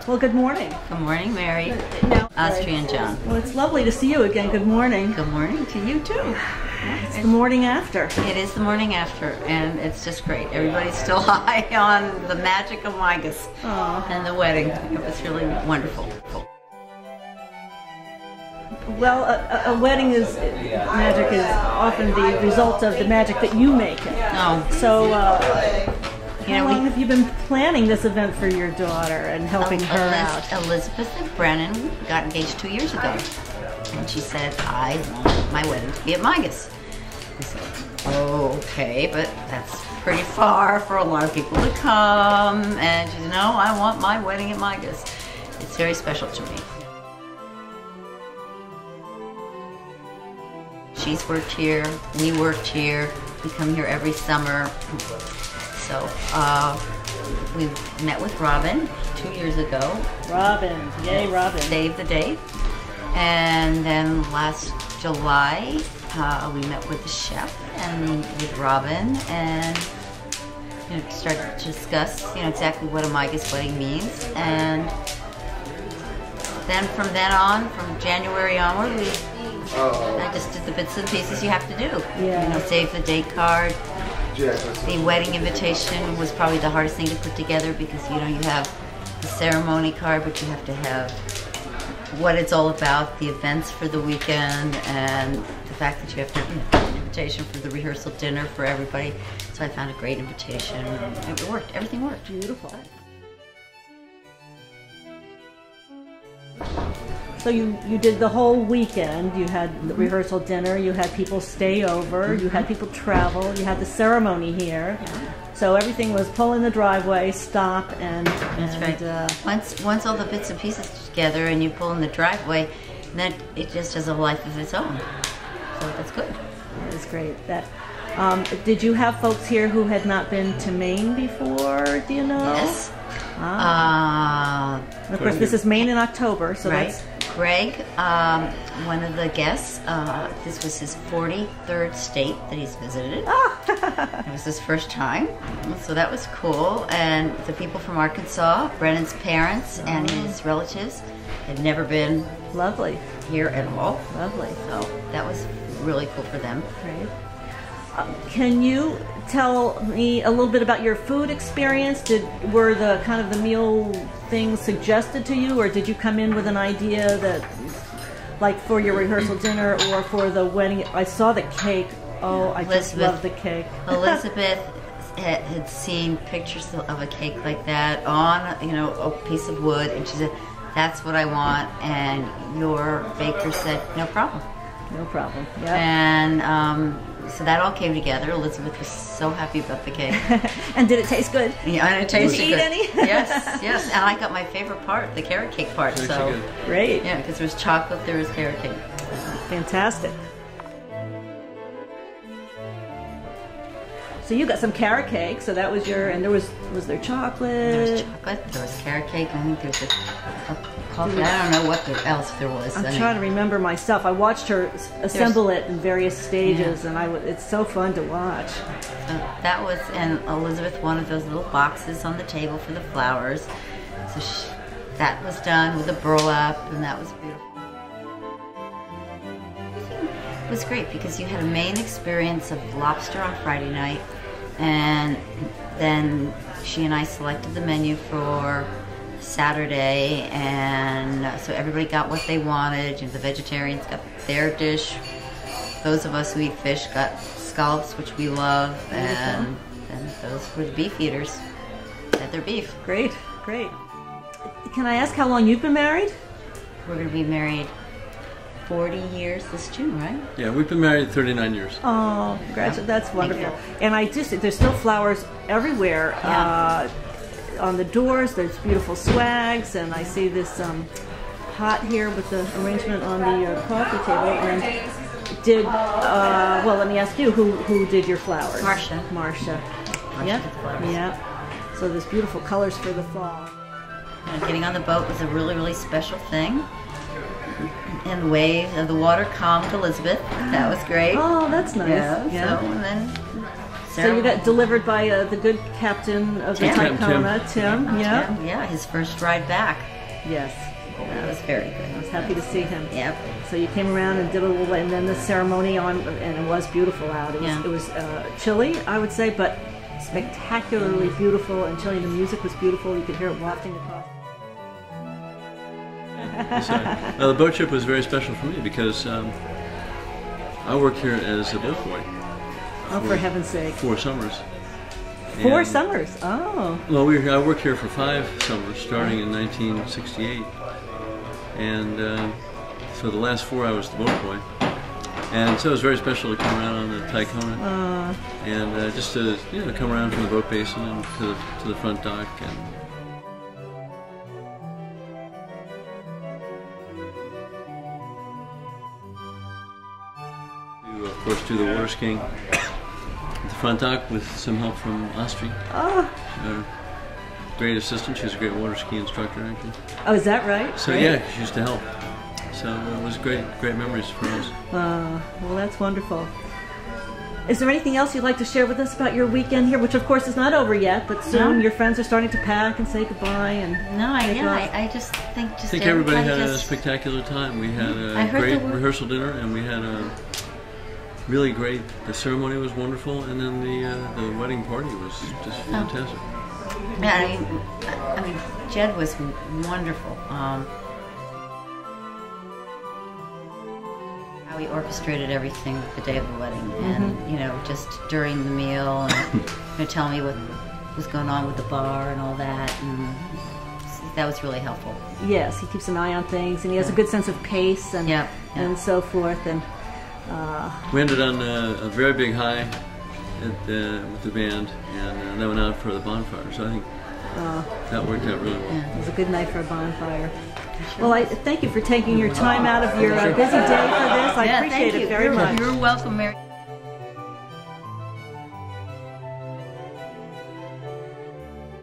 Well, good morning. Good morning, Mary. Now, Astri and John. Well, it's lovely to see you again. Good morning. Good morning to you too. It's the morning after. It is the morning after, and it's just great. Everybody's still high on the magic of Migis and the wedding. It was really wonderful. Well, a wedding is magic is often the result of the magic that you make it. Oh, So, how long have you been planning this event for your daughter and helping her out? Elizabeth and Brennan got engaged 2 years ago, and she said, "I want my wedding to be at Migis." I said, "Okay, but that's pretty far for a lot of people to come." And she said, "No, I want my wedding at Migis. It's very special to me." She's worked here, we worked here, we come here every summer. So we met with Robin 2 years ago. Robin, yay Robin. Saved the date. And then last July, we met with the chef and with Robin and started to discuss exactly what a Migis wedding means. And then from then on, from January onward, I just did the bits and pieces you have to do. Yeah. Save the date card. The wedding invitation was probably the hardest thing to put together because you have the ceremony card, but you have to have what it's all about, the events for the weekend, and the fact that you have to have an invitation for the rehearsal dinner for everybody. So I found a great invitation. It worked. Everything worked. Beautiful. So you did the whole weekend. You had the rehearsal dinner, you had people stay over, you had people travel, you had the ceremony here. So everything was pull in the driveway, stop, and that's right. Once all the bits and pieces together and you pull in the driveway, then it just has a life of its own. So that's good. That is great. Did you have folks here who had not been to Maine before? Do you know? Yes. Of course, this is Maine in October, so right. that's... Greg, one of the guests, this was his 43rd state that he's visited. It was his first time, so that was cool. And the people from Arkansas, Brennan's parents and his relatives, had never been lovely here at all. Lovely. So that was really cool for them. Great. Can you tell me a little bit about your food experience? Were the kind of the meal things suggested to you, or did you come in with an idea that, like for your rehearsal dinner or for the wedding? I saw the cake. Oh, I just love the cake. Elizabeth had seen pictures of a cake like that on, a piece of wood, and she said, "That's what I want." And your baker said, "No problem." No problem. Yep. And so that all came together. Elizabeth was so happy about the cake. And did it taste good? Yeah, and it tasted good. Did you eat any? Yes. And I got my favorite part, the carrot cake part. So great. Yeah, because there was chocolate, there was carrot cake. Fantastic. So you got some carrot cake. So that was and was there chocolate? There was chocolate. There was carrot cake. I think there was a coffee. I don't know what else there was. I'm trying to remember myself. I watched her assemble it in various stages, and it's so fun to watch. So that was, and Elizabeth wanted those little boxes on the table for the flowers. So that was done with a burlap, and that was beautiful. It was great because you had a Maine experience of lobster on Friday night, and then she and I selected the menu for Saturday, and so everybody got what they wanted. The vegetarians got their dish. Those of us who eat fish got scallops, which we love, and those were the beef eaters. Had their beef. Great. Can I ask how long you've been married? We're going to be married 40 years this June, right? Yeah, we've been married 39 years. Oh, congratulations. That's wonderful. And I do see there's still flowers everywhere. Yeah. On the doors, there's beautiful swags, and I see this pot here with the arrangement on the coffee table. And well, let me ask you, who did your flowers? Marcia. Yep. So there's beautiful colors for the fall. Getting on the boat was a really, really special thing. And the waves and the water calmed Elizabeth. That was great. Oh, that's nice. Yeah. So, and then So you got delivered by the good captain of the Tim. Tykona, Tim. Yeah. Tim, yeah, his first ride back. Yes. That was very good. I was happy to see him. Yep. So you came around and did a little, and then the ceremony on, and it was beautiful out. It was chilly, I would say, but spectacularly beautiful and chilly. The music was beautiful. You could hear it wafting across. The boat trip was very special for me because I worked here as a boat boy. Oh, for heaven's sake. 4 summers. 4 summers? Oh. Well, I worked here for 5 summers, starting in 1968. And so the last 4 I was the boat boy. And so it was very special to come around on the Tykona. And just to come around from the boat basin and to the front dock. And of course, do the water skiing at the front dock with some help from Astri. Oh. Great assistant. She's a great water ski instructor, actually. Oh, is that right? So yeah, she used to help. So it was great memories for us. Well, that's wonderful. Is there anything else you'd like to share with us about your weekend here, which of course is not over yet, but soon your friends are starting to pack and say goodbye and. No, I just think I think everybody had a spectacular time. We had a great rehearsal dinner, and we had a really great. The ceremony was wonderful, and then the wedding party was just fantastic. Yeah, I mean, Jed was wonderful. How he orchestrated everything the day of the wedding, and just during the meal, and telling me what was going on with the bar and all that, and that was really helpful. Yes, he keeps an eye on things, and he has a good sense of pace and so forth. And we ended on a very big high with the band, and that went out for the bonfire. So I think that worked out really well. Yeah, it was a good night for a bonfire. Well, I thank you for taking your time out of your busy day for this. I appreciate it very much. You're welcome, Mary.